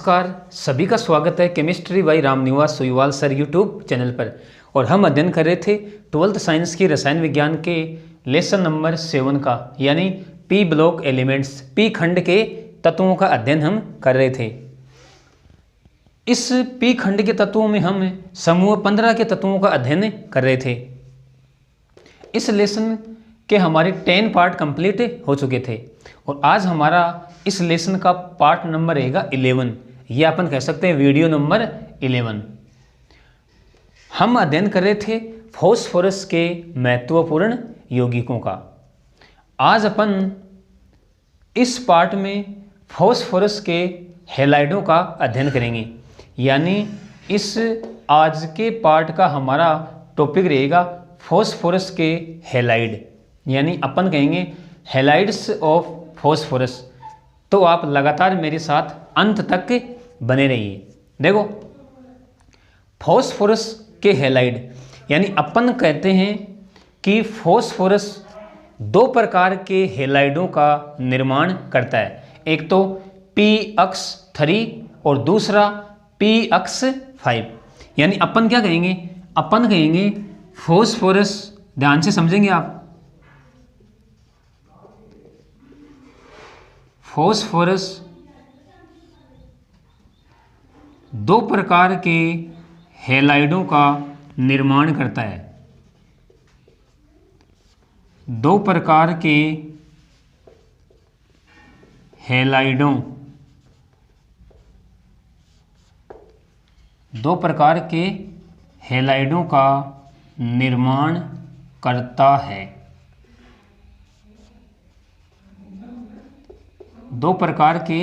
नमस्कार, सभी का स्वागत है chemistry by Ramniwas Soiwal sir YouTube channel पर। और हम अध्ययन कर रहे थे 12th साइंस की रसायन विज्ञान के लेसन नंबर 7 का, यानी पी ब्लॉक एलिमेंट्स, पी खंड के तत्वों का अध्ययन हम कर रहे थे। इस पी खंड के तत्वों में हम समूह 15 के तत्वों का अध्ययन कर रहे थे। इस लेसन के हमारे 10 पार्ट कंप्लीट हो चुके थे और आज हमारा इस लेसन का पार्ट नंबर रहेगा 11। ये अपन कह सकते हैं वीडियो नंबर 11। हम अध्ययन कर रहे थे फॉस्फोरस के महत्वपूर्ण यौगिकों का। आज अपन इस पार्ट में फॉस्फोरस के हैलाइडों का अध्ययन करेंगे, यानी इस आज के पार्ट का हमारा टॉपिक रहेगा फॉस्फोरस के हैलाइड, यानी अपन कहेंगे हैलाइड्स ऑफ फॉस्फोरस। तो आप लगातार मेरे साथ अंत तक बने रहिए। देखो, फॉस्फोरस के हैलाइड, यानी अपन कहते हैं कि फॉस्फोरस 2 प्रकार के हैलाइडों का निर्माण करता है। एक तो Px3 और दूसरा Px5। यानी अपन क्या कहेंगे, अपन कहेंगे फॉस्फोरस, ध्यान से समझेंगे आप, फॉस्फोरस 2 प्रकार के हैलाइडों का निर्माण करता है। 2 प्रकार के हैलाइडों, 2 प्रकार के हैलाइडों का निर्माण करता है। 2 प्रकार के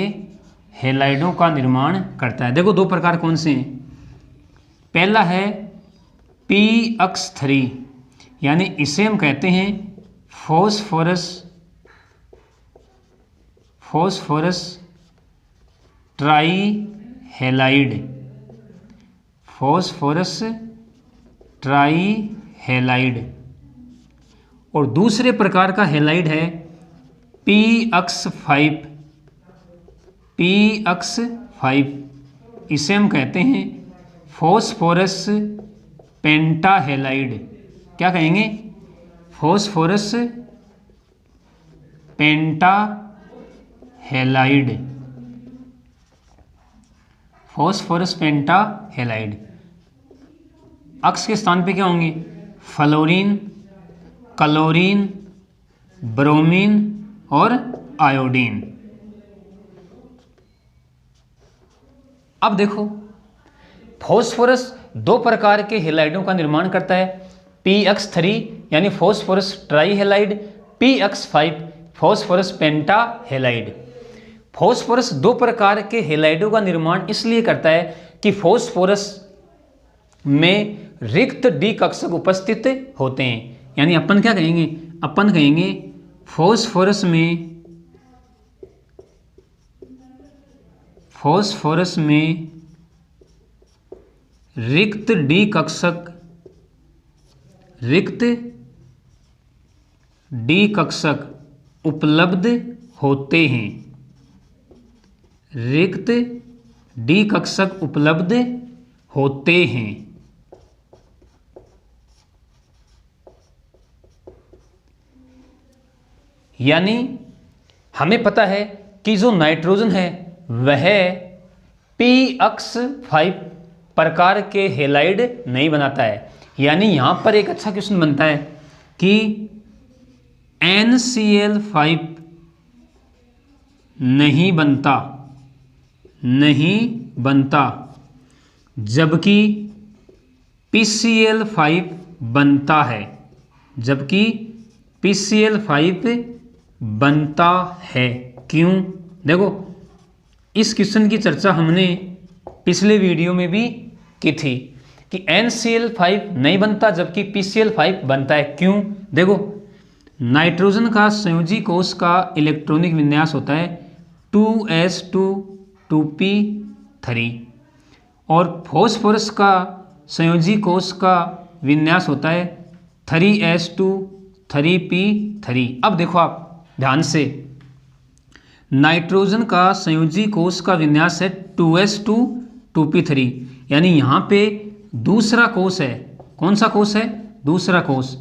हैलाइडों का निर्माण करता है। देखो 2 प्रकार कौन से हैं। पहला है Px3, यानी इसे हम कहते हैं phosphorus tri halide, phosphorus tri halide. और दूसरे प्रकार का हैलाइड है Px5, इसे हम कहते हैं फॉस्फोरस पेंटाहेलाइड। क्या कहेंगे, फॉस्फोरस पेंटाहेलाइड, फॉस्फोरस पेंटाहेलाइड। अक्स के स्थान पे क्या होंगे, फ्लोरीन, क्लोरीन, ब्रोमीन और आयोडीन। अब देखो, फॉस्फोरस 2 प्रकार के हैलाइडों का निर्माण करता है। Px3 यानी phosphorus tri halide, Px5 phosphorus penta halide. Phosphorus 2 प्रकार के हैलाइडों का निर्माण इसलिए करता है कि फॉस्फोरस में रिक्त डी कक्षक उपस्थित होते हैं। यानी अपन क्या कहेंगे, अपन कहेंगे फॉस्फोरस में रिक्त डी कक्षक उपलब्ध होते हैं। रिक्त डी कक्षक उपलब्ध होते हैं। यानी हमें पता है कि जो नाइट्रोजन है वह Px5 प्रकार के हैलाइड नहीं बनाता है। यानी यहां पर एक अच्छा क्वेश्चन बनता है कि NCl5 नहीं बनता जबकि PCl5 बनता है, जबकि PCl5 बनता है। क्यों? देखो, इस क्वेश्चन की चर्चा हमने पिछले वीडियो में भी की थी कि NCl5 नहीं बनता जबकि PCl5 बनता है। क्यों? देखो, नाइट्रोजन का संयोजी कोश का इलेक्ट्रॉनिक विन्यास होता है 2s2 2p3 और फॉस्फोरस का संयोजी कोश का विन्यास होता है 3s2 3p3। अब देखो आप ध्यान से, नाइट्रोजन का संयोजी कोष का विन्यास है 2s2 2p3, यानी यहाँ पे दूसरा कोष है। कौन सा कोष है? दूसरा कोष।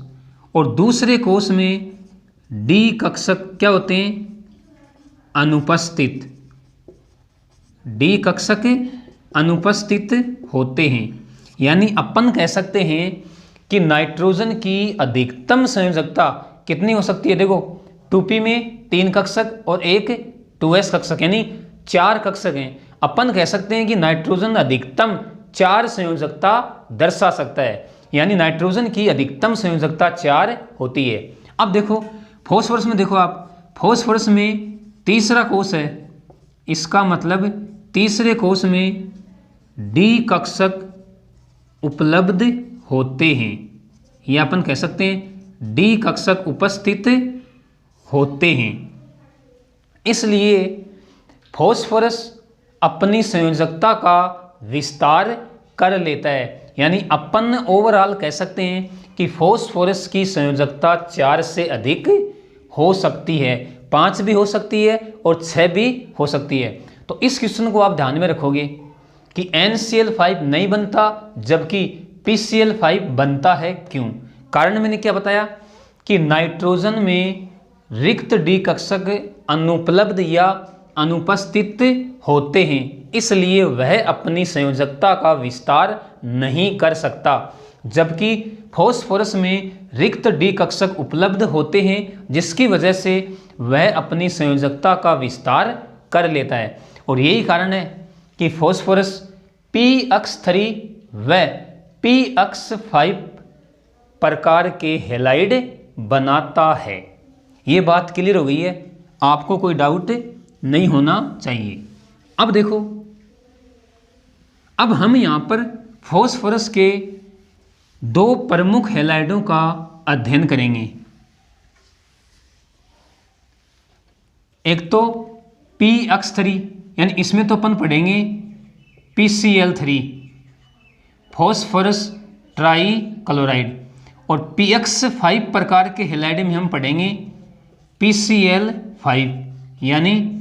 और दूसरे कोष में D कक्षक क्या होते हैं? अनुपस्थित। D कक्षक अनुपस्थित होते हैं। यानी अपन कह सकते हैं कि नाइट्रोजन की अधिकतम संयोजकता कितनी हो सकती है? देखो 2p में 3 कक्षक और एक 2s कक्षक, यानी 4 कक्षक हैं। अपन कह सकते हैं कि नाइट्रोजन अधिकतम 4 संयोजकता दर्शा सकता है, यानी नाइट्रोजन की अधिकतम संयोजकता 4 होती है। अब देखो फॉस्फोरस में, देखो आप फॉस्फोरस में तीसरा कोष है, इसका मतलब तीसरे कोष में D कक्षक उपलब्ध होते हैं, या अपन कह सकते हैं D कक्षक उपस्थित होते हैं। इसलिए फॉस्फोरस अपनी संयोजकता का विस्तार कर लेता है, यानी अपन ओवरऑल कह सकते हैं कि फॉस्फोरस की संयोजकता 4 से अधिक हो सकती है, 5 भी हो सकती है और 6 भी हो सकती है। तो इस क्वेश्चन को आप ध्यान में रखोगे कि NCl5 नहीं बनता जबकि PCl5 बनता है। क्यों? कारण मैंने क्या बताया कि नाइट्रोजन में रिक्त D कक्षक अनुपलब्ध या अनुपस्थित होते हैं, इसलिए वह अपनी संयोजकता का विस्तार नहीं कर सकता, जबकि फॉस्फोरस में रिक्त D कक्षक उपलब्ध होते हैं, जिसकी वजह से वह अपनी संयोजकता का विस्तार कर लेता है। और यही कारण है कि फॉस्फोरस Px3 व Px5 प्रकार के हैलाइड बनाता है। ये बात क्लियर हो गई है, आपको कोई डाउट नहीं होना चाहिए। अब देखो, अब हम यहाँ पर फॉस्फोरस के 2 प्रमुख हैलाइडों का अध्ययन करेंगे। एक तो Px3, यानी इसमें तो अपन पढ़ेंगे PCl3 फॉस्फोरस ट्राई क्लोराइड, और Px5 प्रकार के हैलाइड में हम पढ़ेंगे PCl5 यानी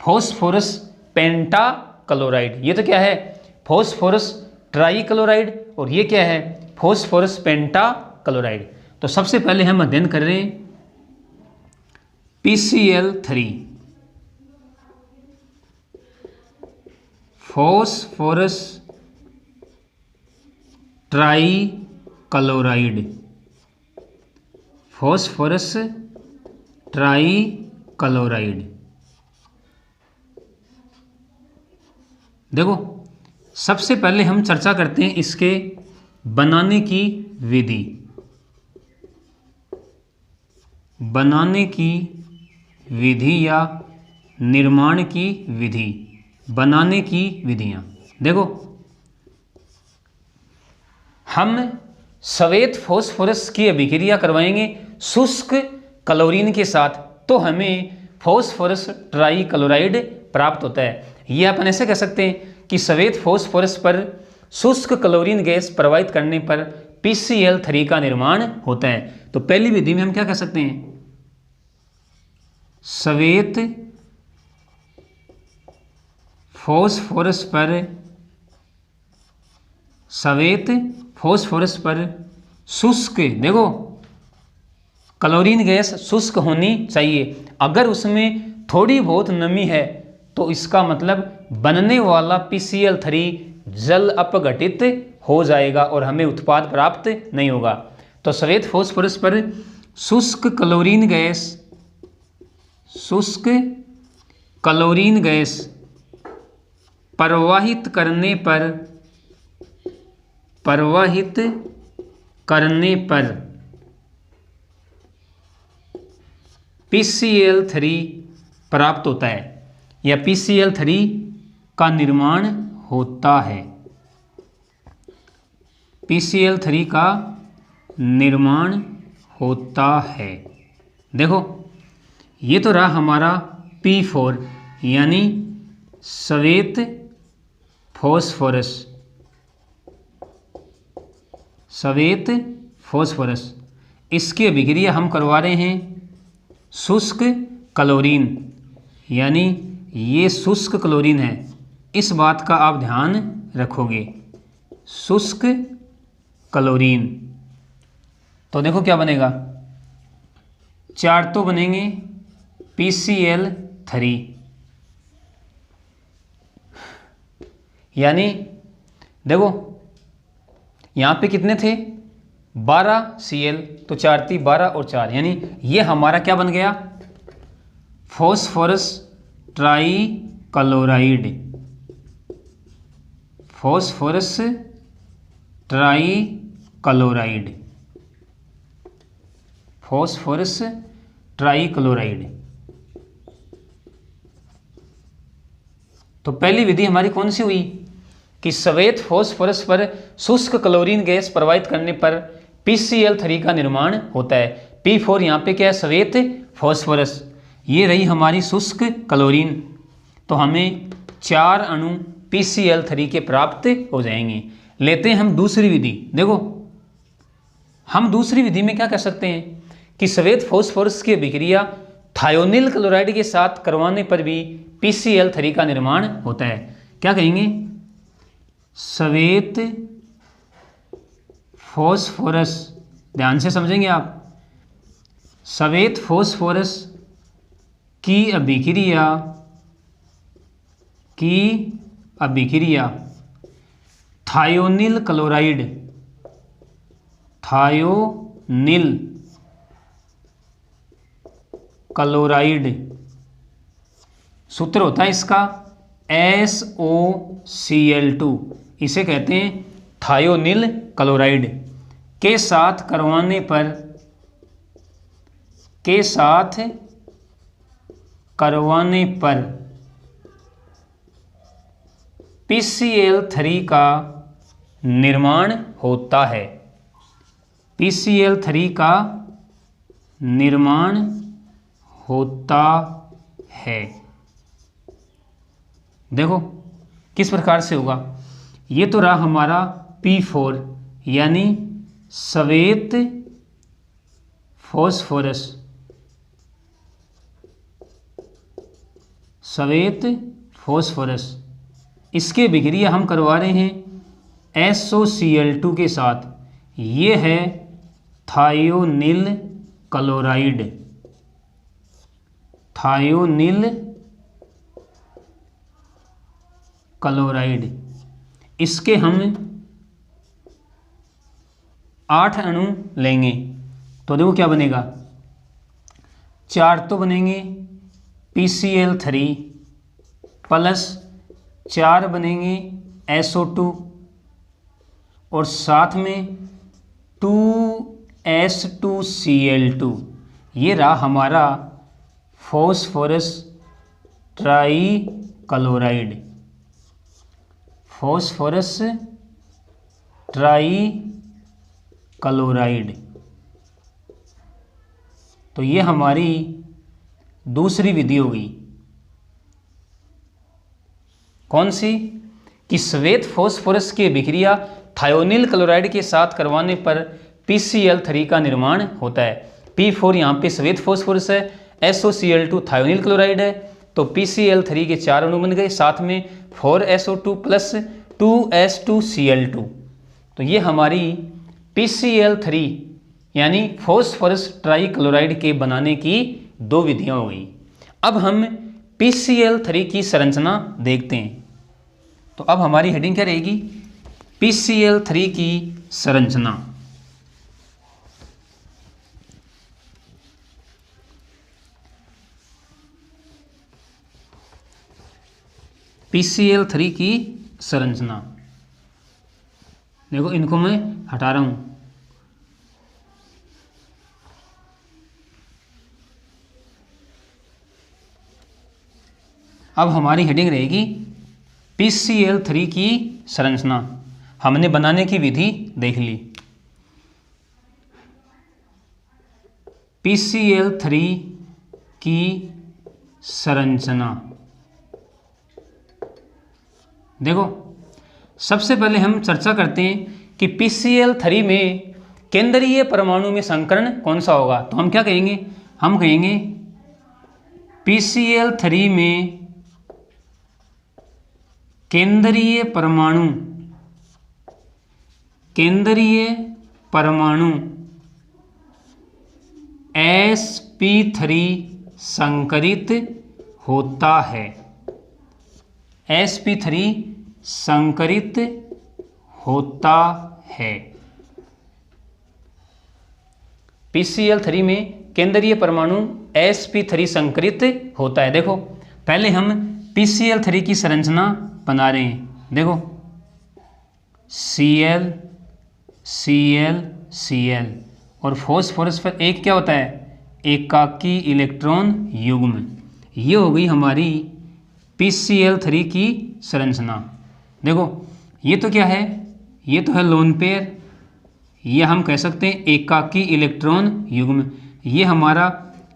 फॉस्फोरस पेंटा क्लोराइड। ये तो क्या है? फॉस्फोरस ट्राई क्लोराइड, और ये क्या है? फॉस्फोरस पेंटा क्लोराइड। तो सबसे पहले हम अध्ययन कर रहे हैं PCl3 phosphorus try chloride, phosphorus try chloride. देखो सबसे पहले हम चर्चा करते हैं इसके बनाने की विधि। बनाने की विधि या निर्माण की विधि, बनाने की विधियां। देखो हम श्वेत फॉस्फोरस की अभिक्रिया करवाएंगे शुष्क क्लोरीन के साथ, तो हमें फॉस्फोरस ट्राई क्लोराइड प्राप्त होता है। यह अपन ऐसे कह सकते हैं कि श्वेत फॉस्फोरस पर शुष्क क्लोरीन गैस प्रवाहित करने पर PCl3 का निर्माण होता है। तो पहली विधि में हम क्या कह सकते हैं? श्वेत फॉस्फोरस पर शुष्क, देखो क्लोरीन गैस शुष्क होनी चाहिए। अगर उसमें थोड़ी बहुत नमी है तो इसका मतलब बनने वाला PCl3 जल अपघटित हो जाएगा और हमें उत्पाद प्राप्त नहीं होगा। तो श्वेत फॉस्फोरस पर शुष्क क्लोरीन गैस प्रवाहित करने पर PCl3 प्राप्त होता है या PCl3 का निर्माण होता है। PCl3 का निर्माण होता है। देखो ये तो रहा हमारा P4 यानी श्वेत फॉस्फोरस। इसकी अभिक्रिया हम करवा रहे हैं शुष्क क्लोरीन यानी ये शुष्क क्लोरीन है, इस बात का आप ध्यान रखोगे, शुष्क क्लोरीन। तो देखो क्या बनेगा, 4 तो बनेंगे PCl3, यानी देखो यहाँ पे कितने थे 12 Cl, तो 4 × 12 और 4, यानी ये हमारा क्या बन गया, phosphorus trichloride, phosphorus trichloride, phosphorus trichloride. तो पहली विधि हमारी कौन सी हुई कि श्वेत फॉस्फोरस पर शुष्क क्लोरीन गैस प्रवाहित करने पर PCl3 का निर्माण होता है। P4 यहाँ पे क्या है, श्वेत फॉस्फोरस, ये रही हमारी शुष्क क्लोरीन। तो हमें 4 अणु PCl3 के प्राप्त हो जाएंगे। लेते हैं हम दूसरी विधि। देखो हम दूसरी विधि में क्या कर सकते हैं कि श्वेत फॉस्फोरस की अभिक्रिया थायोनिल क्लोराइड के साथ करवाने पर भी PCl3 का निर्माण होता है। क्या कहेंगे, श्वेत फॉस्फोरस, ध्यान से समझेंगे आप, श्वेत फॉस्फोरस की अभिक्रिया थायोनिल क्लोराइड, थायोनिल क्लोराइड, सूत्र होता है इसका SOCl2, इसे कहते हैं थायोनिल क्लोराइड, के साथ करवाने पर PCl3 का निर्माण होता है, PCl3 का निर्माण होता है। देखो किस प्रकार से होगा, ये तो रहा हमारा P4 यानी श्वेत फॉस्फोरस, श्वेत फॉस्फोरस, इसके अभिक्रिया हम करवा रहे हैं SOCl2 के साथ, ये है थायोनिल क्लोराइड, थायोनिल क्लोराइड, इसके हम 8 अणु लेंगे। तो देखो क्या बनेगा, 4 तो बनेंगे PCl3 प्लस 4 बनेंगे SO2 और साथ में 2S2Cl2, ये रहा हमारा फॉस्फोरस ट्राईक्लोराइड, फॉस्फोरस ट्राईक्लोराइड। तो ये हमारी दूसरी विधि होगी, कौन सी कि श्वेत फॉस्फोरस की अभिक्रिया थायोनिल क्लोराइड के साथ करवाने पर PCl3 का निर्माण होता है। P4 यहाँ पे श्वेत फॉस्फोरस है, SOCl2 थायोनिल क्लोराइड है, तो PCl3 के 4 अणु बन गए, साथ में 4SO2 प्लस 2S2Cl2। तो ये हमारी PCl3 यानी फॉस्फोरस ट्राईक्लोराइड के बनाने की 2 विधियाँ हो गई। अब हम PCl3 की संरचना देखते हैं। तो अब हमारी हेडिंग क्या रहेगी, PCl3 की संरचना। PCl3 की संरचना, देखो इनको मैं हटा रहा हूं। अब हमारी हेडिंग रहेगी PCl3 की संरचना। हमने बनाने की विधि देख ली। PCl3 की संरचना, देखो सबसे पहले हम चर्चा करते हैं कि PCl3 में केंद्रीय परमाणु में संकरण कौन सा होगा। तो हम क्या कहेंगे, हम कहेंगे PCl3 में केंद्रीय परमाणु sp3 संकरित होता है। sp3 संकरित होता है। PCl3 में केंद्रीय परमाणु sp3 संकरित होता है। देखो पहले हम PCl3 की संरचना बना रहे हैं। देखो Cl Cl Cl और फॉस्फोरस पर एक क्या होता है, एकाकी इलेक्ट्रॉन युग्म। ये हो गई हमारी PCl3 की संरचना। देखो ये तो क्या है, ये तो है लोन पेयर, ये हम कह सकते हैं एकाकी इलेक्ट्रॉन युग्म। ये हमारा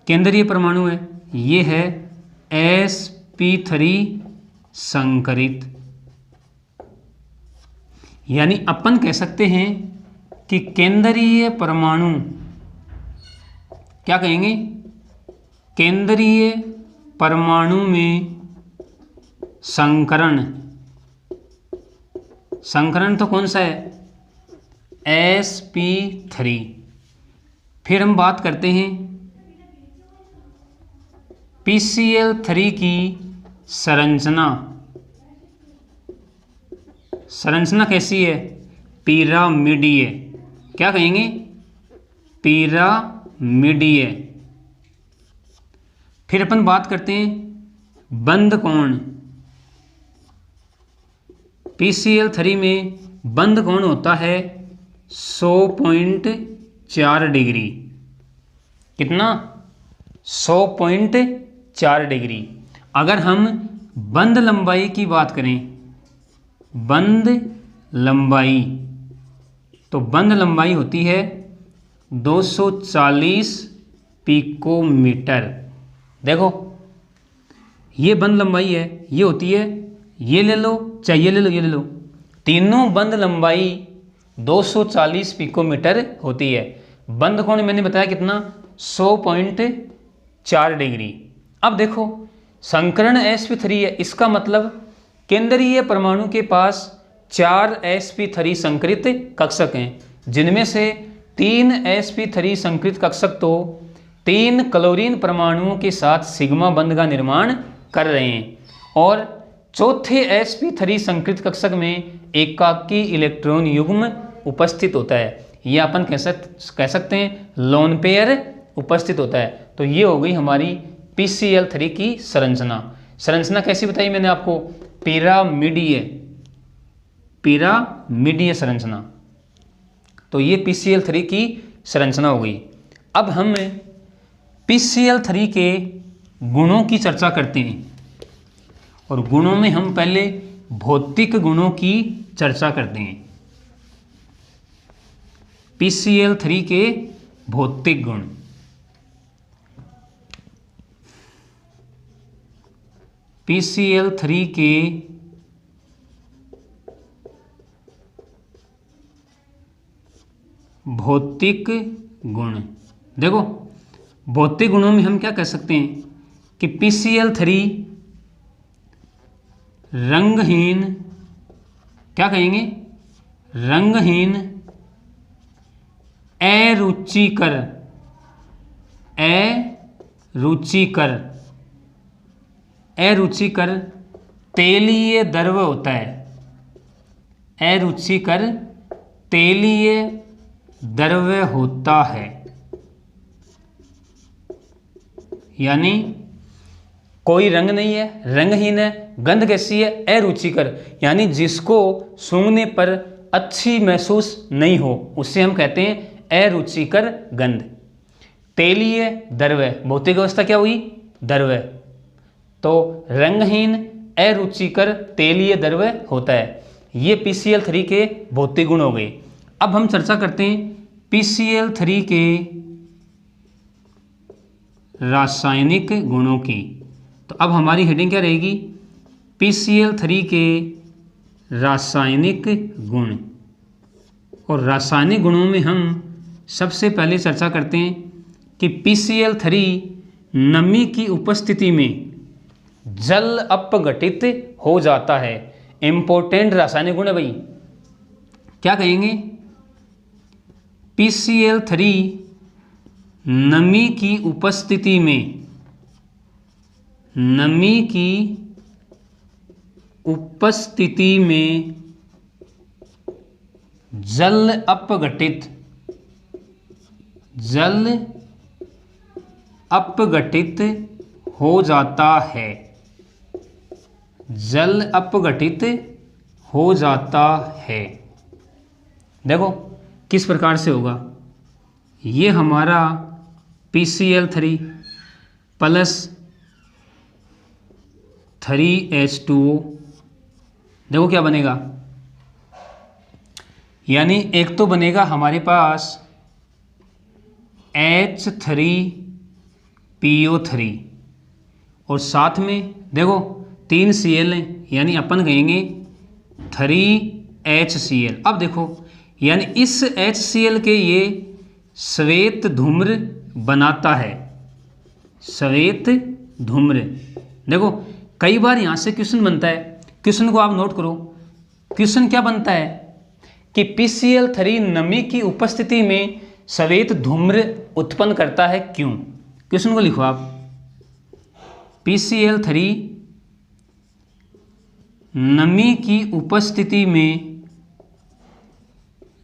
केंद्रीय परमाणु है, ये है sp3 संकरित। यानी अपन कह सकते हैं कि केंद्रीय परमाणु, क्या कहेंगे, केंद्रीय परमाणु में संकरण तो कौन सा है, sp3। फिर हम बात करते हैं PCl3 की संरचना कैसी है, पिरामिडीय। क्या कहेंगे, पिरामिडीय। फिर अपन बात करते हैं बंध कोण। PCl3 में बंध कोण होता है 100.4 डिग्री। कितना, 100.4 डिग्री। अगर हम बंध लंबाई की बात करें, बंध लंबाई, तो बंध लंबाई होती है 240 पिकोमीटर। देखो ये बंध लंबाई है, ये होती है, ये ले लो चाहे ये ले लो, ये ले लो, तीनों बंध लंबाई 240 पिकोमीटर होती है। बंध कोण मैंने बताया कितना, 100.4 डिग्री। अब देखो संकरण sp3 है, इसका मतलब केंद्रीय परमाणु के पास 4 sp3 संकरित कक्षक हैं, जिनमें से 3 sp3 संकरित कक्षक तो 3 क्लोरीन परमाणुओं के साथ सिग्मा बंध का निर्माण कर रहे हैं, और चौथे sp3 संकरित कक्षक में एकाकी इलेक्ट्रॉन युग्म उपस्थित होता है। यह अपन कह सकते हैं लोन पेयर उपस्थित होता है। तो ये हो गई हमारी PCl3 की संरचना कैसी बताई मैंने आपको, पिरामिडीय संरचना। तो ये PCl3 की संरचना हो गई। अब हम PCl3 के गुणों की चर्चा करते हैं, और गुणों में हम पहले भौतिक गुणों की चर्चा करते हैं। PCl3 के भौतिक गुण। PCl3 के भौतिक गुण। देखो भौतिक गुणों में हम क्या कह सकते हैं कि PCl3 रंगहीन, क्या कहेंगे, रंगहीन, अरुचिकर तेलीय द्रव होता है। अरुचिकर तेलीय द्रव होता है, यानी कोई रंग नहीं है, रंगहीन है, गंध कैसी है, अरुचिकर, यानी जिसको सूंघने पर अच्छी महसूस नहीं हो, उससे हम कहते हैं अरुचिकर गंध। तेलीय द्रव, भौतिक अवस्था क्या हुई, द्रव, तो रंगहीन अरुचिकर तेलीय द्रव होता है। ये PCl3 के भौतिक गुण हो गए। अब हम चर्चा करते हैं PCl3 के रासायनिक गुणों की। तो अब हमारी हेडिंग क्या रहेगी, PCl3 के रासायनिक गुण। और रासायनिक गुणों में हम सबसे पहले चर्चा करते हैं कि PCl3 नमी की उपस्थिति में जल अपघटित हो जाता है। इंपॉर्टेंट रासायनिक गुण है भाई, क्या कहेंगे? PCl3 नमी की उपस्थिति में, नमी की उपस्थिति में जल अपघटित हो जाता है, जल अपघटित हो जाता है। देखो किस प्रकार से होगा, ये हमारा PCl3 प्लस 3H2O, देखो क्या बनेगा, यानी एक तो बनेगा हमारे पास H3PO3 और साथ में देखो 3 Cl हैं, यानी अपन कहेंगे 3HCl। अब देखो यानी इस HCl के ये श्वेत धूम्र बनाता है, श्वेत धूम्र। देखो कई बार यहाँ से क्वेश्चन बनता है, क्वेश्चन को आप नोट करो। क्वेश्चन क्या बनता है कि PCl3 नमी की उपस्थिति में श्वेत धूम्र उत्पन्न करता है, क्यों? क्वेश्चन को लिखो आप। PCl3 नमी की उपस्थिति में,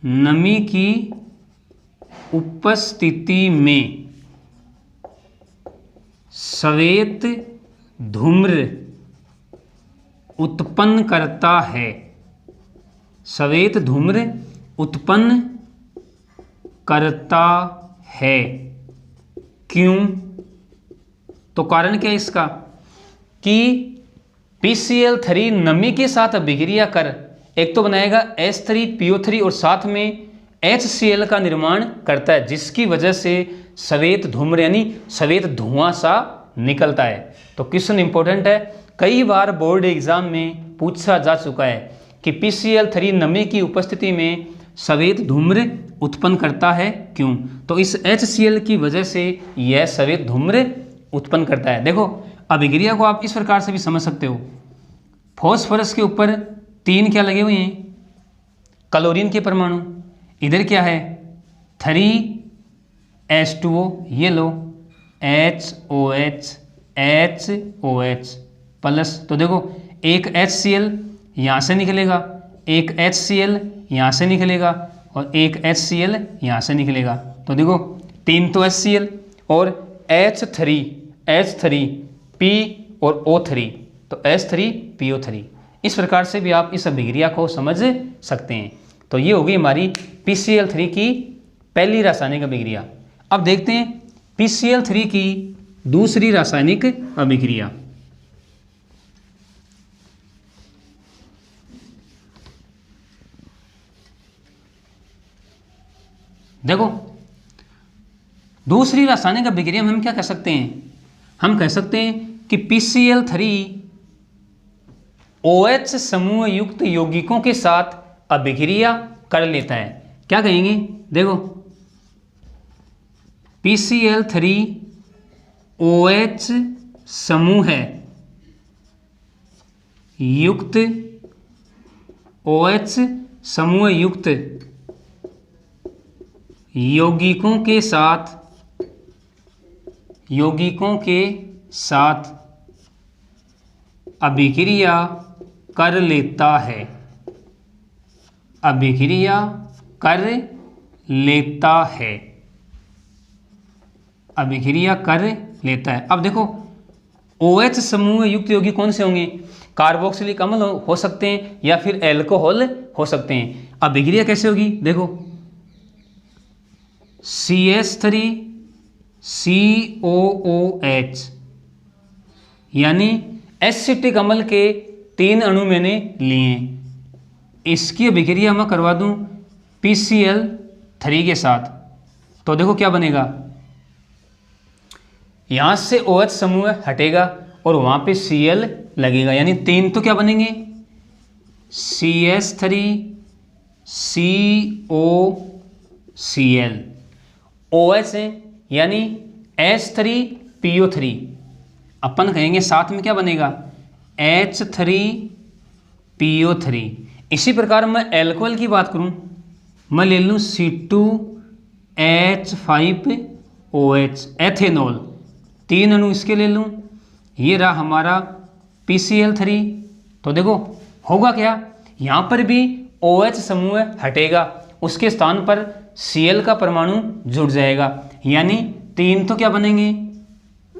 नमी की उपस्थिति में श्वेत धूम्र उत्पन्न करता है, श्वेत धूम्र उत्पन्न करता है, क्यों? तो कारण क्या है इसका कि PCl3 नमी के साथ अभिक्रिया कर एक तो बनाएगा H3PO3 और साथ में HCl का निर्माण करता है, जिसकी वजह से श्वेत धूम्र यानी श्वेत धुआं सा निकलता है। तो क्वेश्चन इंपॉर्टेंट है, कई बार बोर्ड एग्जाम में पूछा जा चुका है कि PCl3 नमी की उपस्थिति में श्वेत धूम्र उत्पन्न करता है, क्यों? तो इस HCl की वजह से यह श्वेत धूम्र उत्पन्न करता है। देखो अभिक्रिया को आप इस प्रकार से भी समझ सकते हो, फॉस्फोरस के ऊपर 3 क्या लगे हुए हैं, क्लोरीन के परमाणु, इधर क्या है 3H2O, ये लो HOH प्लस, तो देखो एक HCl यहाँ से निकलेगा, एक HCl यहाँ से निकलेगा और एक HCl यहाँ से निकलेगा। तो देखो 3 तो HCl और H3P और O3, तो H3PO3। इस प्रकार से भी आप इस अभिक्रिया को समझ सकते हैं। तो ये होगी हमारी PCl3 की पहली रासायनिक अभिक्रिया। अब देखते हैं PCl3 की दूसरी रासायनिक अभिक्रिया। देखो दूसरी रासायनिक अभिक्रिया में हम क्या कह सकते हैं, हम कह सकते हैं कि PCl3 OH समूह युक्त यौगिकों के साथ अभिक्रिया कर लेता है। क्या कहेंगे, देखो PCl3 OH समूह है युक्त, OH समूह युक्त यौगिकों के साथ अभिक्रिया कर लेता है, अभिक्रिया कर लेता है, अभिक्रिया कर लेता है। अब देखो OH समूह युक्त यौगिक कौन से होंगे, कार्बोक्सिलिक अम्ल हो सकते हैं या फिर एल्कोहल हो सकते हैं। अभिक्रिया कैसे होगी, देखो CH3COOH यानी एसिटिक अम्ल के 3 अणु मैंने लिए, इसकी अभिक्रिया मैं करवा दूं PCl3 के साथ। तो देखो क्या बनेगा, यहाँ से OH समूह हटेगा और वहाँ पे Cl लगेगा, यानी 3 तो क्या बनेंगे CH3COCl, OH है यानी H3 PO3, अपन कहेंगे साथ में क्या बनेगा H3PO3। इसी प्रकार मैं एल्कोहल की बात करूं, मैं ले लूँ C2H5OH एथेनॉल, 3 अणु इसके ले लूँ, ये रहा हमारा PCl3। तो देखो होगा क्या, यहाँ पर भी OH समूह हटेगा, उसके स्थान पर Cl का परमाणु जुड़ जाएगा, यानी 3 तो क्या बनेंगे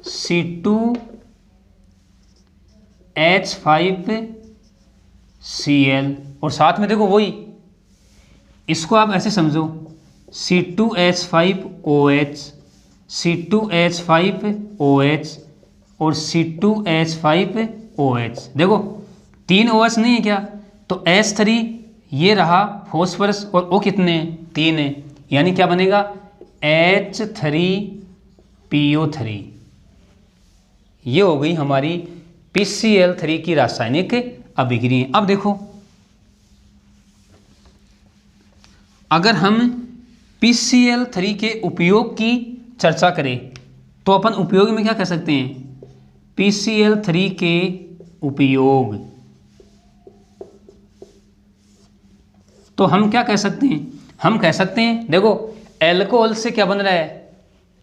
C2H5Cl, और साथ में देखो वही, इसको आप ऐसे समझो C2H5OH, C2H5OH और C2H5OH। देखो 3 OH नहीं है क्या, तो H3 ये रहा फॉस्फोरस और O कितने हैं 3 है, यानी क्या बनेगा H3PO3। ये हो गई हमारी PCl3 की रासायनिक अभिक्रिया। अब देखो अगर हम PCl3 के उपयोग की चर्चा करें तो अपन उपयोग में क्या कह सकते हैं, PCl3 के उपयोग, तो हम क्या कह सकते हैं, हम कह सकते हैं देखो एल्कोहल से क्या बन रहा है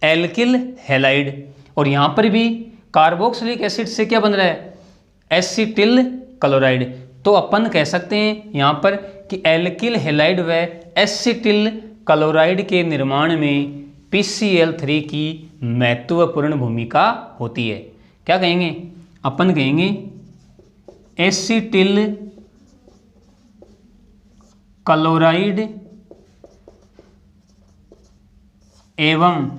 एल्किल हैलाइड, और यहाँ पर भी कार्बोक्सिलिक एसिड से क्या बन रहा है एसिटिल क्लोराइड। तो अपन कह सकते हैं यहाँ पर कि एल्किल हैलाइड व एसिटिल क्लोराइड के निर्माण में PCl3 की महत्वपूर्ण भूमिका होती है। क्या कहेंगे, अपन कहेंगे एसिटिल क्लोराइड एवं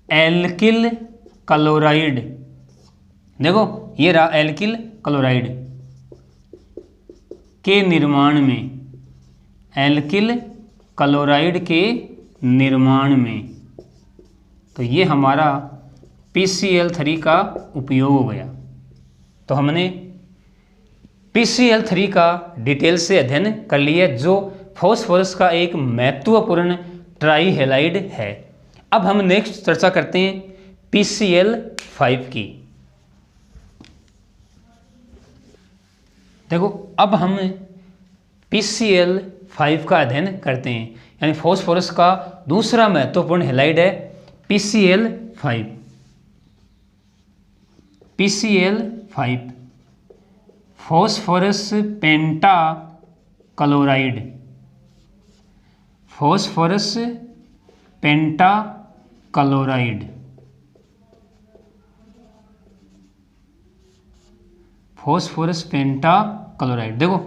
एल्किल क्लोराइड, देखो ये रहा एल्किल क्लोराइड के निर्माण में, एल्किल क्लोराइड के निर्माण में, तो ये हमारा PCl3 का उपयोग हो गया। तो हमने PCl3 का डिटेल से अध्ययन कर लिया, जो फॉस्फोरस का एक महत्वपूर्ण ट्राईहैलाइड है। अब हम नेक्स्ट चर्चा करते हैं PCl5 की। देखो अब हम PCl5 का अध्ययन करते हैं, यानी फॉस्फोरस का दूसरा महत्वपूर्ण हैलाइड है PCl5। PCl5 फॉस्फोरस पेंटा क्लोराइड, फॉस्फोरस पेंटा क्लोराइड, फॉस्फोरस पेंटा क्लोराइड। देखो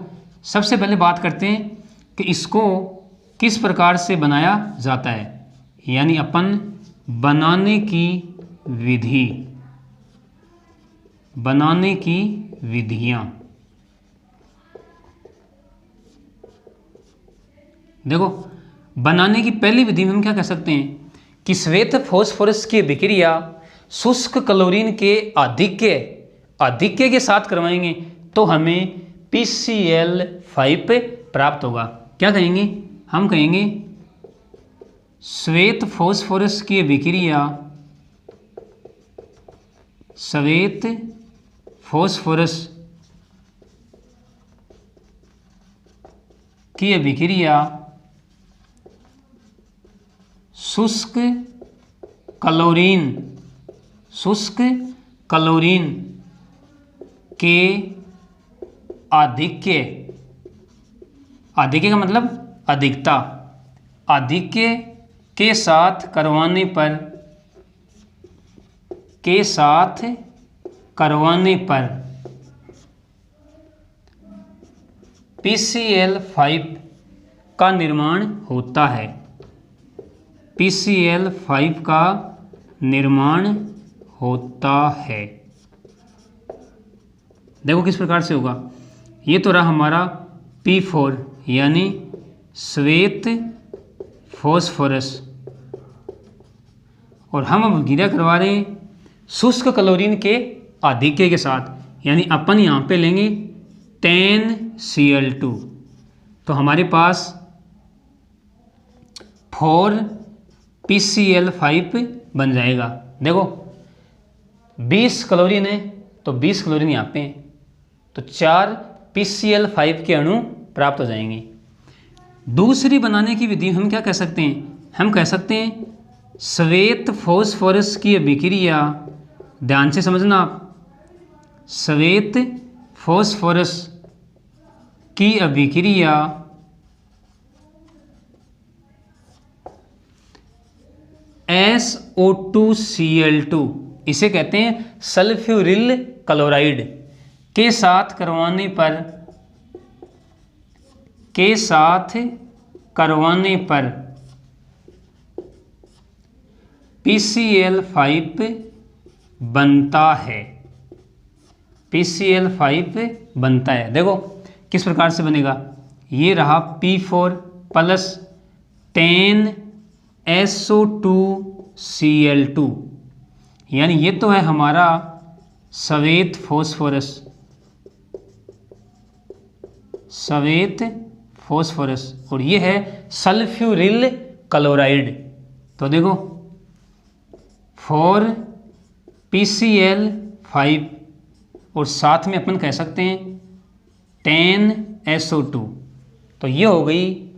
सबसे पहले बात करते हैं कि इसको किस प्रकार से बनाया जाता है, यानी अपन बनाने की विधि, बनाने की विधियां। देखो बनाने की पहली विधि में हम क्या कह सकते हैं कि श्वेत फॉस्फोरस की अभिक्रिया शुष्क क्लोरीन के आधिक्य के साथ करवाएंगे तो हमें PCl5 प्राप्त होगा। क्या कहेंगे, हम कहेंगे श्वेत फॉस्फोरस की अभिक्रिया, श्वेत फॉस्फोरस की अभिक्रिया शुष्क क्लोरीन के आधिक्य का मतलब अधिकता, आधिक्य के साथ करवाने पर PCl5 का निर्माण होता है, PCl5 का निर्माण होता है। देखो किस प्रकार से होगा, ये तो रहा हमारा P4 यानी श्वेत फॉस्फोरस, और हम अब गिरा करवा रहे हैं शुष्क क्लोरीन के आधिक्य के साथ, यानी अपन यहाँ पे लेंगे 10Cl2, तो हमारे पास 4 PCl5 बन जाएगा। देखो 20 क्लोरीन है तो 20 क्लोरीन यहाँ पे है, तो 4 PCl5 के अणु प्राप्त हो जाएंगे। दूसरी बनाने की विधि हम क्या कह सकते हैं, हम कह सकते हैं श्वेत फॉस्फोरस की अभिक्रिया, ध्यान से समझना आप, श्वेत फॉस्फोरस की अभिक्रिया SO2Cl2, इसे कहते हैं सल्फ्यूरिल क्लोराइड के साथ करवाने पर PCl5 बनता है, PCl5 बनता है। देखो किस प्रकार से बनेगा, ये रहा P4 प्लस 10SO2Cl2, यानी ये तो है हमारा श्वेत फॉस्फोरस और ये है सल्फ्यूरिल क्लोराइड। तो देखो 4 PCl5 और साथ में अपन कह सकते हैं 10SO2, तो ये हो गई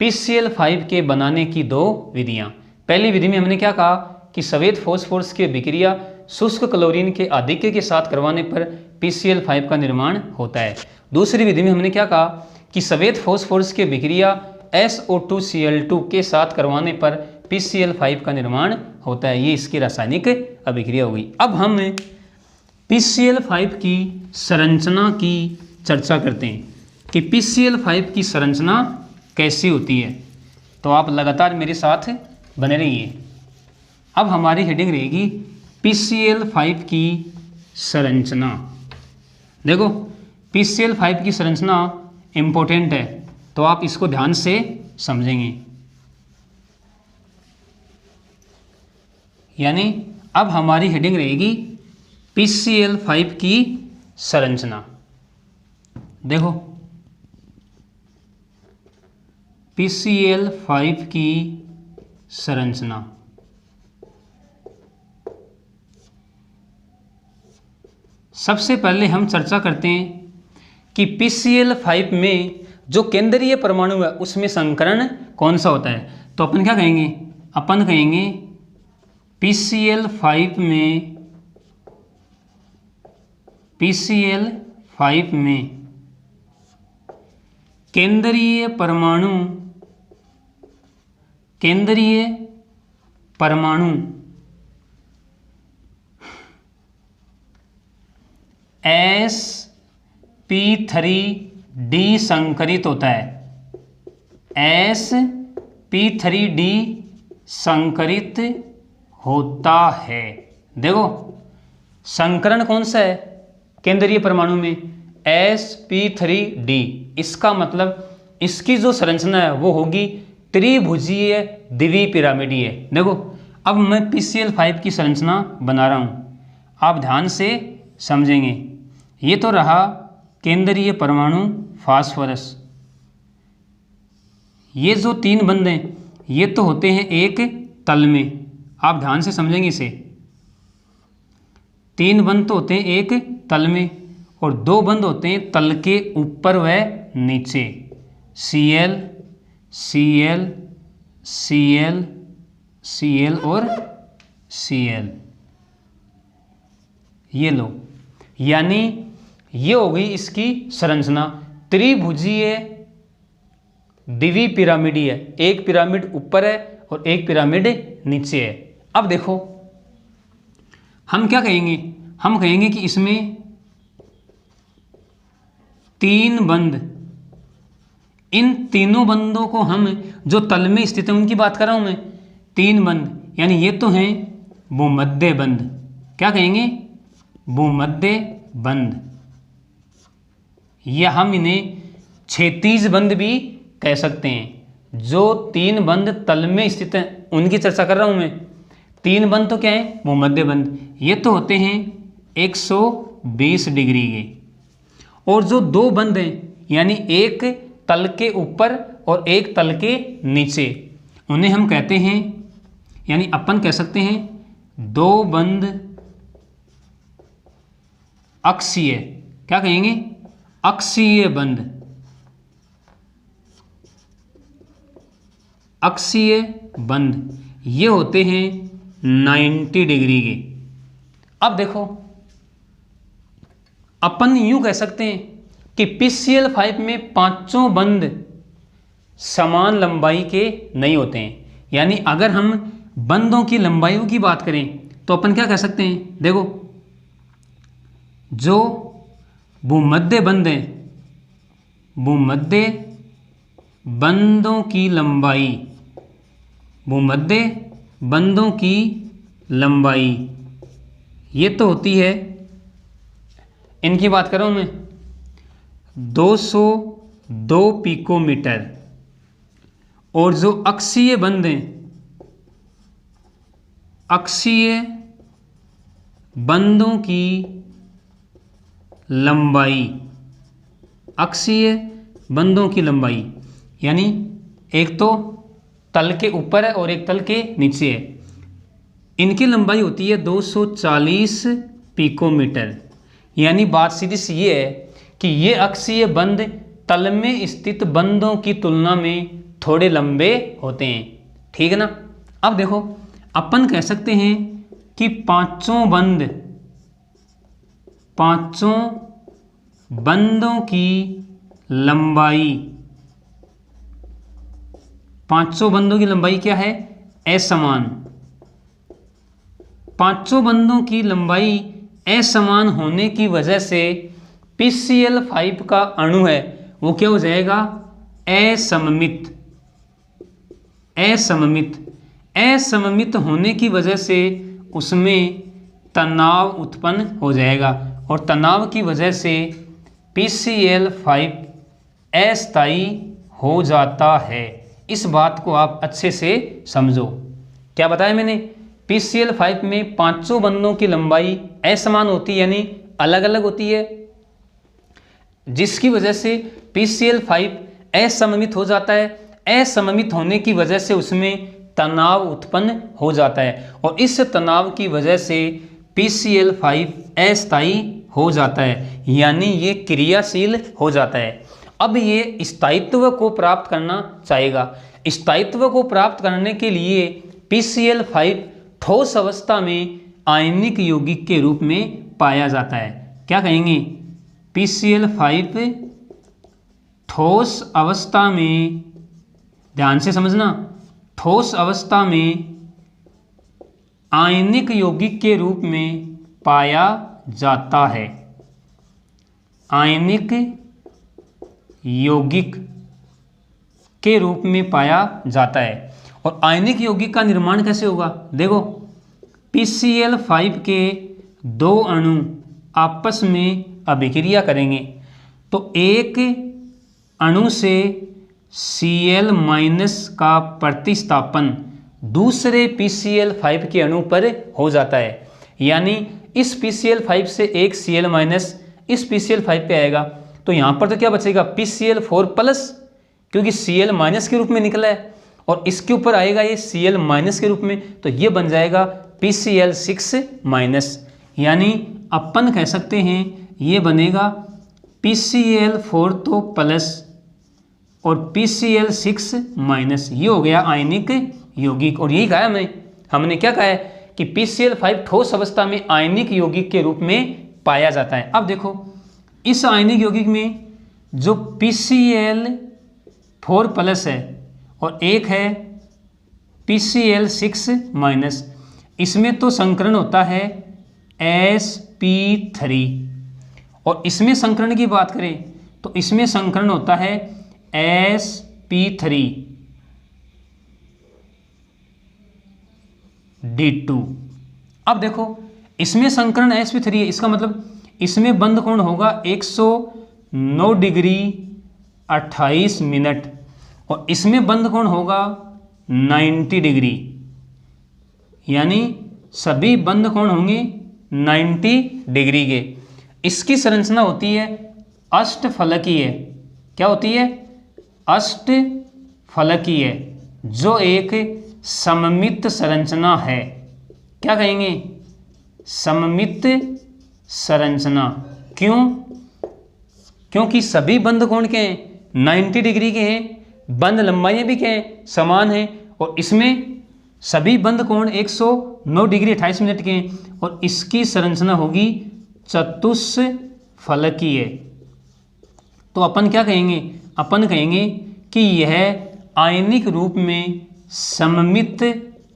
PCl5 के बनाने की दो विधियां। पहली विधि में हमने क्या कहा कि श्वेत फॉस्फोरस की अभिक्रिया शुष्क क्लोरीन के आधिक्य के साथ करवाने पर PCl5 का निर्माण होता है। दूसरी विधि में हमने क्या कहा कि श्वेत फॉस्फोरस की अभिक्रिया SO2Cl2 के साथ करवाने पर PCl5 का निर्माण होता है। ये इसकी रासायनिक अभिक्रिया हो गई। अब हम PCl5 की संरचना की चर्चा करते हैं कि PCl5 की संरचना कैसी होती है, तो आप लगातार मेरे साथ बने रहिए। अब हमारी हेडिंग रहेगी PCl5 की संरचना। देखो PCl5 की संरचना इम्पोर्टेंट है, तो आप इसको ध्यान से समझेंगे। यानी अब हमारी हेडिंग रहेगी PCl5 की संरचना। देखो PCl5 की संरचना, सबसे पहले हम चर्चा करते हैं कि PCl5 में जो केंद्रीय परमाणु है उसमें संकरण कौन सा होता है। तो अपन क्या कहेंगे, अपन कहेंगे PCl5 में केंद्रीय परमाणु sp3d संकरित होता है, sp3d संकरित होता है। देखो संकरण कौन सा है केंद्रीय परमाणु में, sp3d, इसका मतलब इसकी जो संरचना है वो होगी त्रिभुजीय द्विपिरामिडीय। देखो अब मैं PCl5 की संरचना बना रहा हूँ, आप ध्यान से समझेंगे। ये तो रहा केंद्रीय परमाणु फास्फोरस, ये जो 3 बंद हैं ये तो होते हैं एक तल में, आप ध्यान से समझेंगे इसे। 3 बंद तो होते हैं एक तल में और 2 बंद होते हैं तल के ऊपर व नीचे, Cl Cl Cl Cl और Cl। ये लो, यानी ये हो गई इसकी संरचना त्रिभुजीय द्विपिरामिडीय, एक पिरामिड ऊपर है और एक पिरामिड नीचे है। अब देखो हम क्या कहेंगे, हम कहेंगे कि इसमें 3 बंद, इन तीनों बंदों को हम जो तल में स्थित है उनकी बात कर रहा हूं मैं, 3 बंद, यानी ये तो हैं भूमध्य बंद। क्या कहेंगे, भूमध्य बंद, या हम इन्हें क्षैतिज बंद भी कह सकते हैं। जो 3 बंद तल में स्थित हैं उनकी चर्चा कर रहा हूं मैं। 3 बंद तो क्या है, भूमध्य बंद, ये तो होते हैं 120 डिग्री के, और जो 2 बंद हैं यानी एक तल के ऊपर और एक तल के नीचे, उन्हें हम कहते हैं यानी अपन कह सकते हैं दो बंद अक्षीय, क्या कहेंगे, अक्षीय बंद, अक्षीय बंद ये होते हैं 90 डिग्री के। अब देखो अपन यूं कह सकते हैं कि PCl5 में पांचों बंद समान लंबाई के नहीं होते हैं। यानी अगर हम बंदों की लंबाइयों की बात करें तो अपन क्या कह सकते हैं, देखो जो भूमध्य बंद हैं, भूमध्य बंदों की लंबाई, भूमध्य बंदों की लंबाई ये तो होती है, इनकी बात कर रहा हूं मैं, 202 पिकोमीटर। और जो अक्षीय बंद हैं, अक्षीय बंदों की लंबाई, अक्षीय बंदों की लंबाई यानी एक तो तल के ऊपर है और एक तल के नीचे है, इनकी लंबाई होती है 240 पिकोमीटर। यानी बात सीधी सी ये है कि ये अक्षीय बंद तल में स्थित बंदों की तुलना में थोड़े लंबे होते हैं, ठीक है ना। अब देखो अपन कह सकते हैं कि पांचों बंदों की लंबाई, पांचों बंदों की लंबाई क्या है, असमान। पांचों बंदों की लंबाई असमान होने की वजह से PCl5 का अणु है वो क्या हो जाएगा, असममित। असममित, असममित होने की वजह से उसमें तनाव उत्पन्न हो जाएगा और तनाव की वजह से PCl5 अस्थायी हो जाता है। इस बात को आप अच्छे से समझो। क्या बताया मैंने, PCl5 में पांचों बंदों की लंबाई असमान होती है यानी अलग अलग होती है, जिसकी वजह से PCl5 असममित हो जाता है। असममित होने की वजह से उसमें तनाव उत्पन्न हो जाता है और इस तनाव की वजह से PCl5 अस्थायी हो जाता है यानी ये क्रियाशील हो जाता है। अब ये स्थायित्व को प्राप्त करना चाहेगा। स्थायित्व को प्राप्त करने के लिए PCl5 ठोस अवस्था में आयनिक यौगिक के रूप में पाया जाता है। क्या कहेंगे, PCl5 ठोस अवस्था में, ध्यान से समझना, ठोस अवस्था में आयनिक यौगिक के रूप में पाया जाता है। आयनिक यौगिक के रूप में पाया जाता है। और आयनिक यौगिक का निर्माण कैसे होगा, देखो PCl5 के दो अणु आपस में अभिक्रिया करेंगे तो एक अणु से Cl- का प्रतिस्थापन दूसरे PCl5 के अणु पर हो जाता है। यानी इस PCl5 से एक Cl- इस PCl5 पे आएगा तो यहाँ पर तो क्या बचेगा, PCl4+, क्योंकि Cl- के रूप में निकला है, और इसके ऊपर आएगा ये Cl- के रूप में, तो ये बन जाएगा PCl6-। यानी अपन कह सकते हैं ये बनेगा PCl4 तो प्लस और PCl6-। ये हो गया आयनिक यौगिक। और यही कहा हमने क्या कहा है कि PCl5 ठोस अवस्था में आयनिक यौगिक के रूप में पाया जाता है। अब देखो इस आयनिक यौगिक में जो PCl4+ है और एक है PCl6-, इसमें तो संकरण होता है sp3 और इसमें संकरण की बात करें तो इसमें संकरण होता है sp3d2। अब देखो इसमें संकरण sp3 है, इसका मतलब इसमें बंद कोण होगा 109 डिग्री 28 मिनट और इसमें बंद कोण होगा 90 डिग्री, यानी सभी बंद कोण होंगे 90 डिग्री के। इसकी संरचना होती है अष्टफलकीय। क्या होती है, अष्टफलकीय, जो एक सममित संरचना है। क्या कहेंगे? सममित संरचना। क्यों? क्योंकि सभी बंद कोण के हैं 90 डिग्री के हैं, बंद लंबाइयां भी क्या हैं? समान हैं, और इसमें सभी बंद कोण 109 डिग्री 28 मिनट के हैं, और इसकी संरचना होगी चतुष्फलकीय। तो अपन क्या कहेंगे? अपन कहेंगे कि यह आयनिक रूप में सममित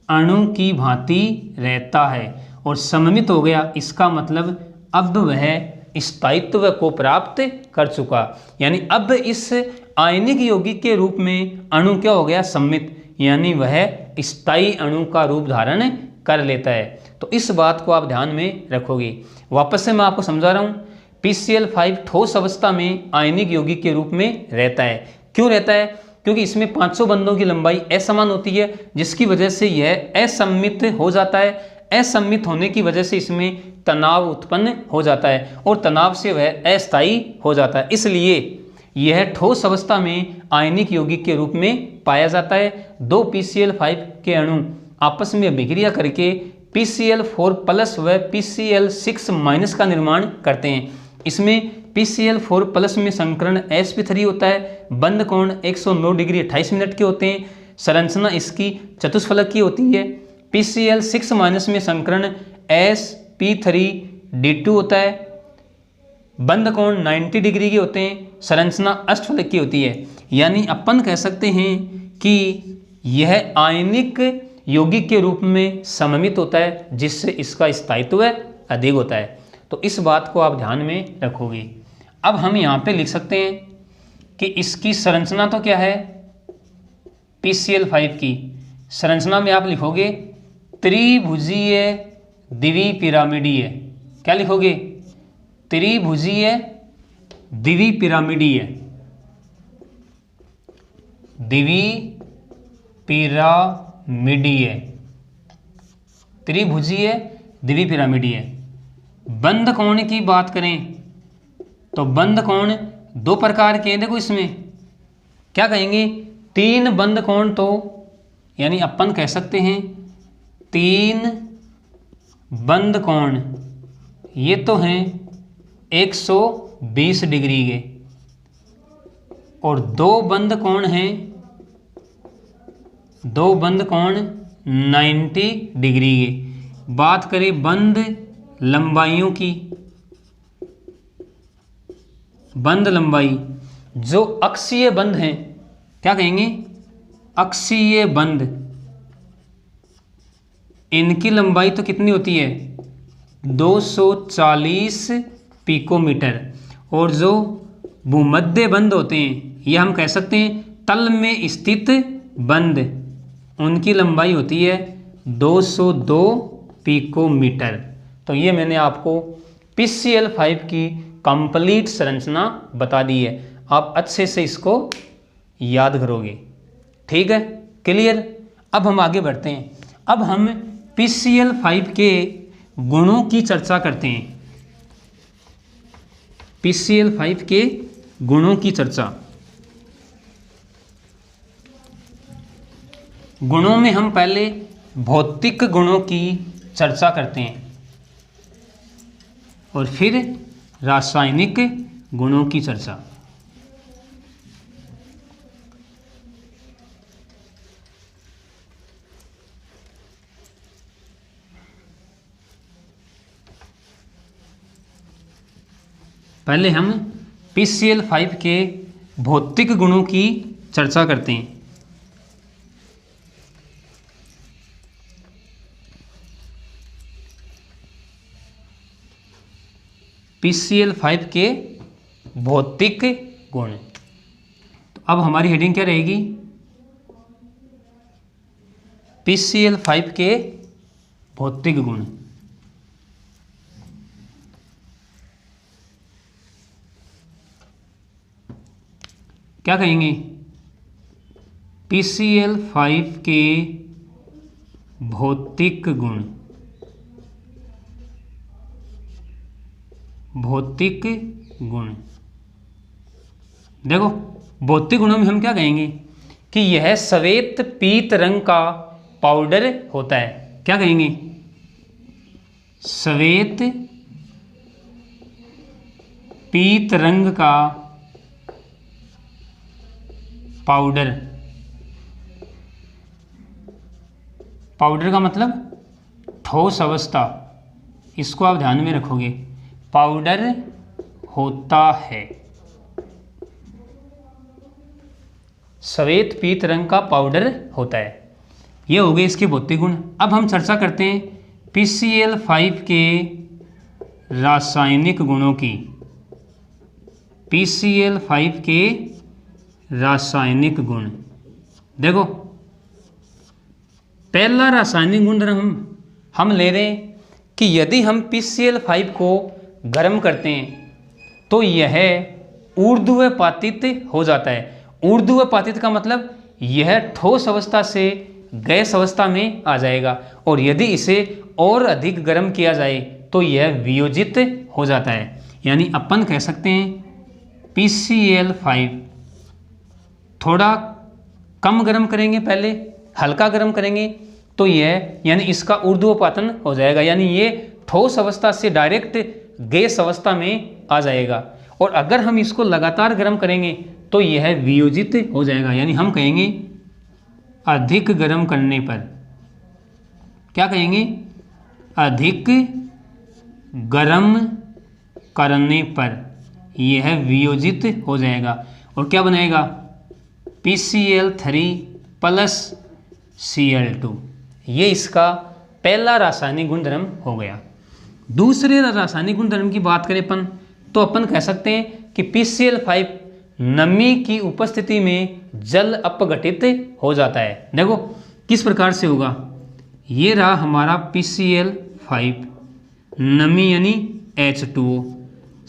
अणु की भांति रहता है, और सममित हो गया इसका मतलब अब वह स्थायित्व को प्राप्त कर चुका, यानी अब इस आयनिक यौगिक के रूप में अणु क्या हो गया? सममित, यानी वह स्थायी अणु का रूप धारण कर लेता है। तो इस बात को आप ध्यान में रखोगे। वापस से मैं आपको समझा रहा हूँ, PCl5 ठोस अवस्था में आयनिक यौगिक के रूप में रहता है। क्यों रहता है? क्योंकि इसमें 500 बंधों की लंबाई असमान होती है, जिसकी वजह से यह असम्मित हो जाता है। असम्मित होने की वजह से इसमें तनाव उत्पन्न हो जाता है, और तनाव से वह अस्थायी हो जाता है। इसलिए यह ठोस अवस्था में आयनिक यौगिक के रूप में पाया जाता है। दो PCl5 के अणु आपस में अभिक्रिया करके PCl4 प्लस व PCl6 का निर्माण करते हैं। इसमें PCl4 प्लस में संकरण sp3 होता है, बंद कोण 109 डिग्री 28 मिनट के होते हैं, संरचना इसकी चतुष्फलकीय होती है। PCl6 में संकरण sp3d2 होता है, बंद कोण 90 डिग्री के होते हैं, संरचना अष्टफलकीय होती है। यानी अपन कह सकते हैं कि यह आयनिक यौगिक के रूप में सममित होता है, जिससे इसका स्थायित्व अधिक होता है। तो इस बात को आप ध्यान में रखोगे। अब हम यहाँ पे लिख सकते हैं कि इसकी संरचना तो क्या है? PCl5 की संरचना में आप लिखोगे त्रिभुजीय द्विपिरामिडीय। क्या लिखोगे? त्रिभुजीय द्विपिरामिडीय। द्विपिरामिडीय, त्रिभुजीय द्विपिरामिडीय। बंद कोण की बात करें तो बंद कोण दो प्रकार के हैं। देखो इसमें क्या कहेंगे? तीन बंद कोण, तो यानी अपन कह सकते हैं तीन बंद कोण ये तो हैं 120 डिग्री के, और दो बंद कोण हैं, दो बंद कोण 90 डिग्री के। बात करें बंद लंबाइयों की, बंद लंबाई जो अक्षीय बंद हैं, क्या कहेंगे? अक्षीय बंद, इनकी लंबाई तो कितनी होती है? 240 पिकोमीटर। और जो भूमध्य बंद होते हैं, ये हम कह सकते हैं तल में स्थित बंद, उनकी लंबाई होती है 202 पिकोमीटर। तो ये मैंने आपको PCl5 की कंप्लीट संरचना बता दी है। आप अच्छे से इसको याद करोगे। ठीक है, क्लियर? अब हम आगे बढ़ते हैं। अब हम PCl5 के गुणों की चर्चा करते हैं। PCl5 के गुणों की चर्चा। गुणों में हम पहले भौतिक गुणों की चर्चा करते हैं और फिर रासायनिक गुणों की चर्चा। पहले हम PCl5 के भौतिक गुणों की चर्चा करते हैं। PCl5 के भौतिक गुण। तो अब हमारी हेडिंग क्या रहेगी? PCl5 के भौतिक गुण। क्या कहेंगे? PCl5 के भौतिक गुण। भौतिक गुण, देखो भौतिक गुणों में हम क्या कहेंगे कि यह श्वेत पीत रंग का पाउडर होता है। क्या कहेंगे? श्वेत पीत रंग का पाउडर। पाउडर का मतलब ठोस अवस्था, इसको आप ध्यान में रखोगे, पाउडर होता है। श्वेत पीत रंग का पाउडर होता है। ये हो गए इसके भौतिक गुण। अब हम चर्चा करते हैं PCl5 के रासायनिक गुणों की। PCl5 के रासायनिक गुण। देखो, पहला रासायनिक गुण हम ले रहे हैं कि यदि हम PCl5 को गर्म करते हैं तो यह ऊर्ध्वपातित हो जाता है। ऊर्ध्वपातित का मतलब यह ठोस अवस्था से गैस अवस्था में आ जाएगा, और यदि इसे और अधिक गर्म किया जाए तो यह वियोजित हो जाता है। यानी अपन कह सकते हैं PCl5 थोड़ा कम गर्म करेंगे, पहले हल्का गर्म करेंगे तो यह यानी इसका ऊर्ध्वपातन हो जाएगा, यानी ये ठोस अवस्था से डायरेक्ट गैस अवस्था में आ जाएगा। और अगर हम इसको लगातार गर्म करेंगे तो यह वियोजित हो जाएगा, यानी हम कहेंगे अधिक गर्म करने पर। क्या कहेंगे? अधिक गर्म करने पर यह वियोजित हो जाएगा और क्या बनाएगा? PCl3 plus Cl2। ये इसका पहला रासायनिक गुणधर्म हो गया। दूसरे रासायनिक गुणधर्म की बात करें तो अपन कह सकते हैं कि PCl5 नमी की उपस्थिति में जल अपघटित हो जाता है। देखो किस प्रकार से होगा। ये रहा हमारा PCl5, नमी यानी H2O।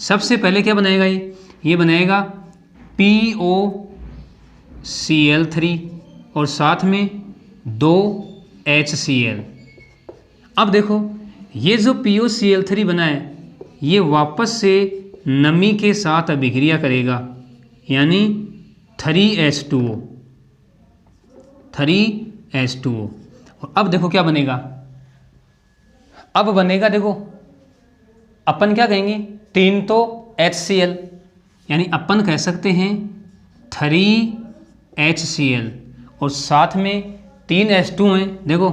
सबसे पहले क्या बनाएगा? ये बनाएगा POCl3 और साथ में 2 HCl। अब देखो ये जो POCl3 बना है ये वापस से नमी के साथ अभिक्रिया करेगा, यानी 3H2O। और अब देखो क्या बनेगा। अब बनेगा, देखो अपन क्या कहेंगे, 3 तो HCl, यानी अपन कह सकते हैं 3HCl और साथ में 3 H2 हैं। देखो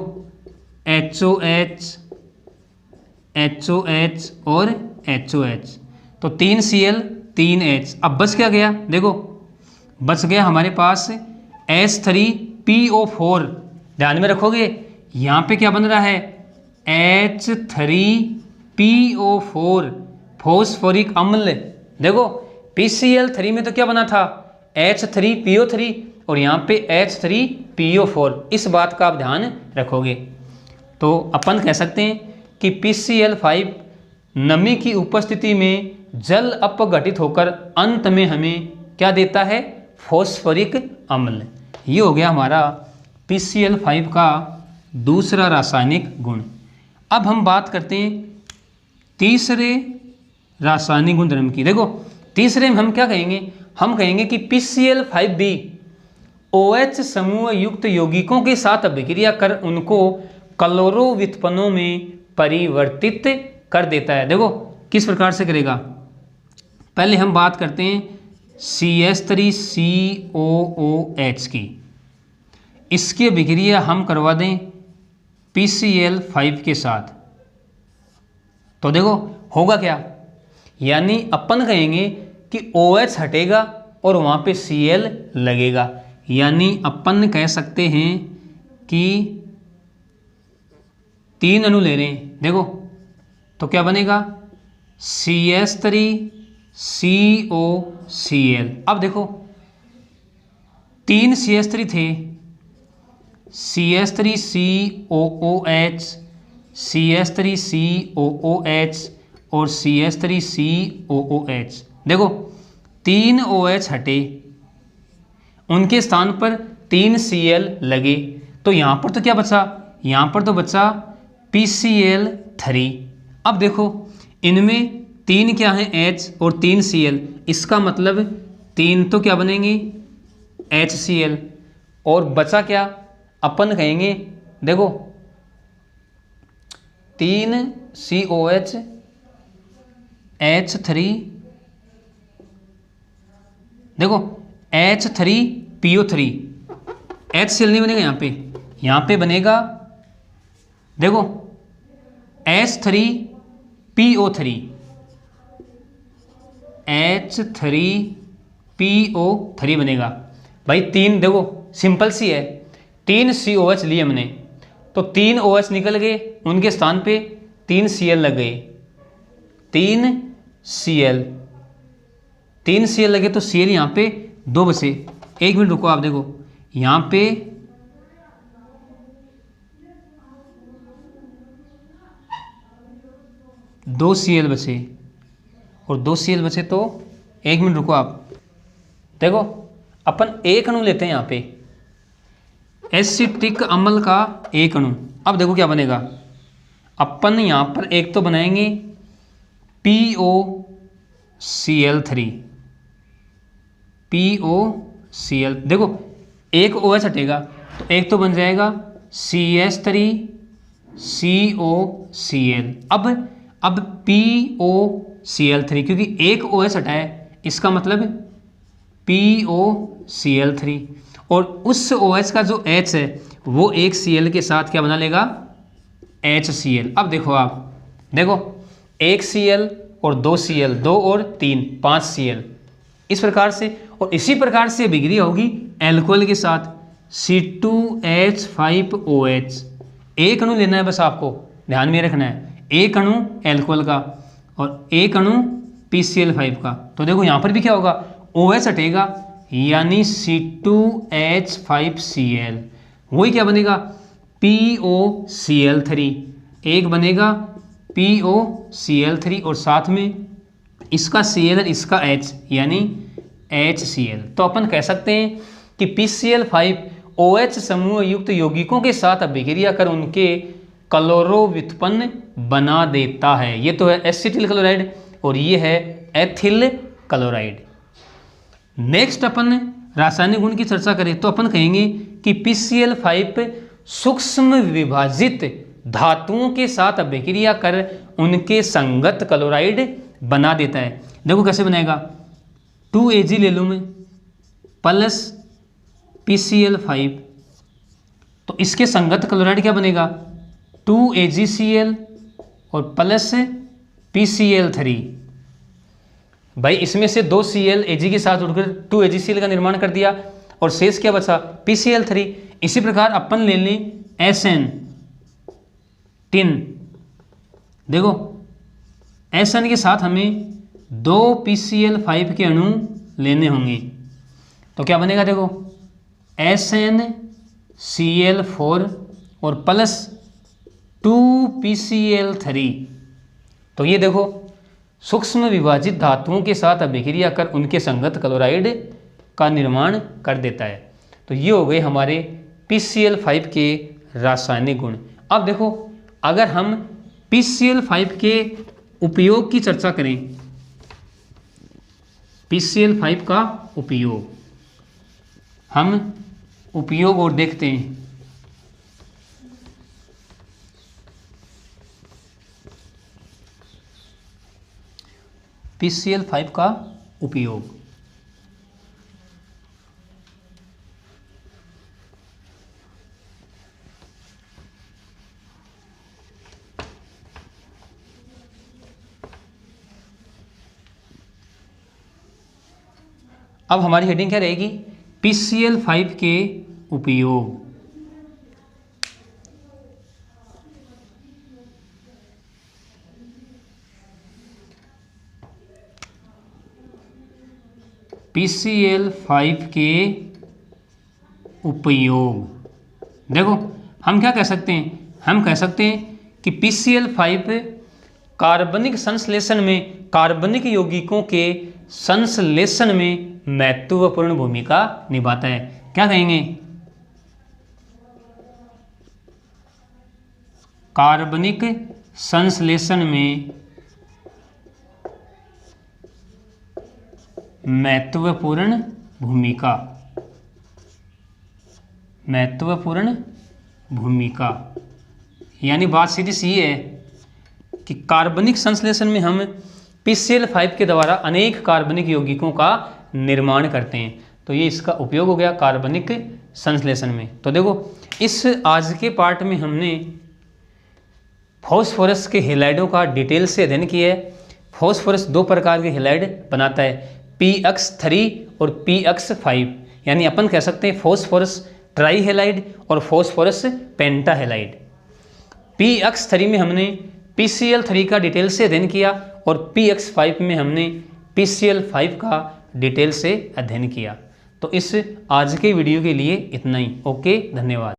HOH, HOH और HOH, तो 3 Cl 3 H। अब बच क्या गया? देखो बच गया हमारे पास H3PO4। ध्यान में रखोगे यहाँ पे क्या बन रहा है? H3PO4 फॉस्फोरिक अम्ल। देखो PCl3 में तो क्या बना था? H3PO3 और यहाँ पे H3PO4। इस बात का आप ध्यान रखोगे। तो अपन कह सकते हैं कि PCl5 नमी की उपस्थिति में जल अपघटित होकर अंत में हमें क्या देता है? फॉस्फोरिक अम्ल। ये हो गया हमारा PCl5 का दूसरा रासायनिक गुण। अब हम बात करते हैं तीसरे रासायनिक गुणधर्म की। देखो तीसरे में हम क्या कहेंगे? हम कहेंगे कि PCl5b OH समूह युक्त यौगिकों के साथ अभिक्रिया कर उनको क्लोरो व्युत्पन्नों में परिवर्तित कर देता है। देखो किस प्रकार से करेगा। पहले हम बात करते हैं CH3COOH की। इसकी अभिक्रिया हम करवा दें PCl5 के साथ, तो देखो होगा क्या, यानी अपन कहेंगे कि OH हटेगा और वहाँ पे Cl लगेगा, यानी अपन कह सकते हैं कि 3 अणु ले रहे हैं। देखो तो क्या बनेगा? CH3COCl। अब देखो 3 CH3 थे, CH3COOH, CH3COOH और CH3COOH। देखो 3 OH हटे, उनके स्थान पर 3 Cl लगे, तो यहाँ पर तो क्या बचा? यहाँ पर तो बचा PCl3। अब देखो इनमें 3 क्या हैं? H और 3 Cl। इसका मतलब 3 तो क्या बनेंगे? HCl और बचा क्या? अपन कहेंगे देखो 3COH H3, देखो H3PO3, HCl नहीं बनेगा यहाँ पे बनेगा देखो H3PO3, H3PO3 बनेगा भाई। तीन देखो सिंपल सी है, 3COH लिए हमने तो 3 OH निकल गए, उनके स्थान पे 3Cl लग गए, 3Cl लगे तो Cl यहाँ पे 2 बचे। एक मिनट रुको, आप देखो यहाँ पे दो Cl बचे और 2 Cl बचे, तो एक मिनट रुको आप देखो, अपन एक अणु लेते हैं यहाँ पे एसिटिक अम्ल का एक अणु। अब देखो क्या बनेगा, अपन यहाँ पर एक तो बनाएंगे POCl3, देखो एक OH हटेगा तो एक तो बन जाएगा CH3COCl। अब POCl3, क्योंकि एक OH हटा है इसका मतलब POCl3, और उस OH का जो H है वो एक Cl के साथ क्या बना लेगा, HCl। अब देखो आप देखो एक Cl और 2 Cl, 2 और 3, 5 Cl, इस प्रकार से। और इसी प्रकार से अभिक्रिया होगी एल्कोहल के साथ C2H5OH। एक अणु लेना है बस, आपको ध्यान में रखना है, एक अणु एल्कोहल का और एक अणु PCl5 का। तो देखो यहाँ पर भी क्या होगा, OH हटेगा यानी C2H5Cl, वही क्या बनेगा POCl3, एक बनेगा POCl3 और साथ में इसका Cl और इसका H यानी HCl। तो अपन कह सकते हैं कि PCl5 OH समूह युक्त यौगिकों के साथ अभिक्रिया कर उनके क्लोरो व्युत्पन्न बना देता है। ये तो है एसिटिल क्लोराइड और ये है एथिल क्लोराइड। नेक्स्ट अपन रासायनिक गुण की चर्चा करें तो अपन कहेंगे कि PCl5 सूक्ष्म विभाजित धातुओं के साथ अभिक्रिया कर उनके संगत क्लोराइड बना देता है। देखो कैसे बनेगा, 2Ag ले लूँ मैं प्लस PCl5, तो इसके संगत क्लोराइड क्या बनेगा 2AgCl और प्लस PCl3। भाई इसमें से 2 Cl Ag के साथ उड़कर 2AgCl का निर्माण कर दिया और शेष क्या बचा PCl3। इसी प्रकार अपन ले लें SN टिन, देखो SN के साथ हमें 2 PCl5 के अणु लेने होंगे, तो क्या बनेगा देखो SnCl4 और प्लस 2 PCl3। तो ये देखो सूक्ष्म विभाजित धातुओं के साथ अभिक्रिया कर उनके संगत क्लोराइड का निर्माण कर देता है। तो ये हो गए हमारे PCl5 के रासायनिक गुण। अब देखो अगर हम PCl5 के उपयोग की चर्चा करें, PCl5 का उपयोग, हम उपयोग और देखते हैं। PCl5 का उपयोग, अब हमारी हेडिंग क्या रहेगी, PCl5 के उपयोग। PCl5 के उपयोग, देखो हम क्या कह सकते हैं, हम कह सकते हैं कि PCl5 कार्बनिक संश्लेषण में, कार्बनिक यौगिकों के संश्लेषण में महत्वपूर्ण भूमिका निभाता है। क्या कहेंगे, कार्बनिक संश्लेषण में महत्वपूर्ण भूमिका, महत्वपूर्ण भूमिका। यानी बात सीधी सी है कि कार्बनिक संश्लेषण में हम PCl5 के द्वारा अनेक कार्बनिक यौगिकों का निर्माण करते हैं। तो ये इसका उपयोग हो गया कार्बनिक संश्लेषण में। तो देखो इस आज के पार्ट में हमने फॉस्फोरस के हैलाइडों का डिटेल से अध्ययन किया है। फॉस्फोरस दो प्रकार के हैलाइड बनाता है, PX3 और PX5। यानी अपन कह सकते हैं फॉस्फोरस ट्राई हैलाइड और फॉस्फोरस पेंटा हैलाइड। PX3 में हमने PCl3 का डिटेल से अध्ययन किया और PX5 में हमने PCl5 का डिटेल से अध्ययन किया। तो इस आज के वीडियो के लिए इतना ही। ओके, धन्यवाद।